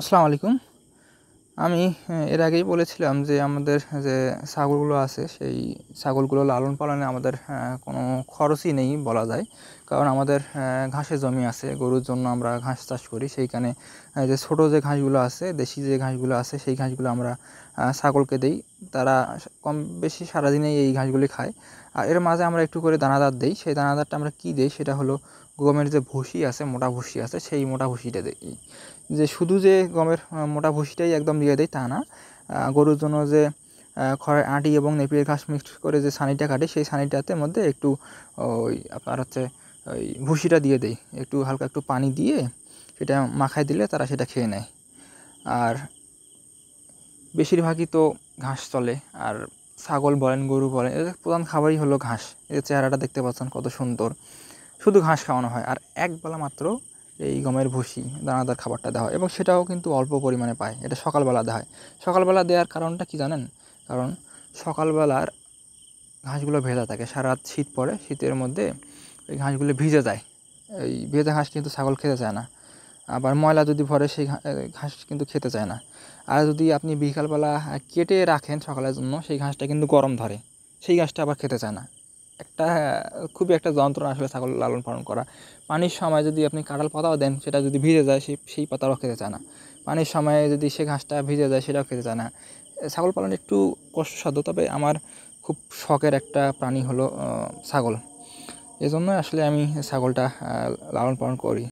আসসালামু আলাইকুম। আমি এর আগেই বলেছিলাম যে আমাদের যে ছাগলগুলো আছে সেই ছাগলগুলো লালন পালনে আমাদের কোনো খরচই নেই বলা যায়। কারণ আমাদের ঘাসের জমি আছে, গরুর জন্য আমরা ঘাস চাষ করি। সেইখানে যে ছোটো যে ঘাসগুলো আছে, দেশি যে ঘাসগুলো আছে সেই ঘাসগুলো আমরা ছাগলকে দেই। তারা কম বেশি সারাদিনেই এই ঘাসগুলি খায়। আর এর মাঝে আমরা একটু করে দানাদার দেই। সেই দানাদারটা আমরা কী দেই সেটা হলো গমের যে ভুসি আছে, মোটা ভুসি আছে, সেই মোটা ভুসিটা দেই। যে শুধু যে গমের মোটা ভুসিটাই একদম দিয়ে দেয় তা না। গরুর জন্য যে খড়ের আঁটি এবং নেপিয়ের ঘাস মিক্সড করে যে ছানিটা কাটে সেই ছানিটাতে মধ্যে একটু ওই আপনার হচ্ছে ওই ভুসিটা দিয়ে দেই, একটু হালকা একটু পানি দিয়ে সেটা মাখায় দিলে তারা সেটা খেয়ে নেয়। আর বেশিরভাগই তো ঘাস চলে। আর ছাগল বলেন, গরু বলেন, এদের প্রধান খাবারই হলো ঘাস। এদের চেহারাটা দেখতে পাচ্ছেন কত সুন্দর, শুধু ঘাস খাওয়ানো হয়। আর একবেলা মাত্র এই গমের ভুসি দানাদার খাবারটা দেওয়া হয় এবং সেটাও কিন্তু অল্প পরিমাণে পায়। এটা সকালবেলা দেওয়া হয়। সকালবেলা দেওয়ার কারণটা কী জানেন? কারণ সকালবেলার ঘাসগুলো ভেজা থাকে, সারা রাত শীত পড়ে, শীতের মধ্যে ওই ঘাসগুলো ভিজে যায়। এই ভেজা ঘাস কিন্তু ছাগল খেতে চায় না। আবার ময়লা যদি ভরে সেই ঘাস কিন্তু খেতে চায় না। আর যদি আপনি বিকালবেলা কেটে রাখেন সকালের জন্য, সেই ঘাসটা কিন্তু গরম ধরে, সেই ঘাসটা আবার খেতে চায় না। একটা খুবই একটা যন্ত্রণা আসলে ছাগল লালন পালন করা। পানির সময় যদি আপনি কাঁঠাল পাতাও দেন, সেটা যদি ভিজে যায় সেই পাতাও খেতে চায় না। পানির সময়ে যদি সে ঘাসটা ভিজে যায় সেটাও খেতে চায় না। ছাগল পালন একটু কষ্টসাধ্য, তবে আমার খুব শখের একটা প্রাণী হলো ছাগল। এজন্যই আসলে আমি ছাগলটা লালন পালন করি।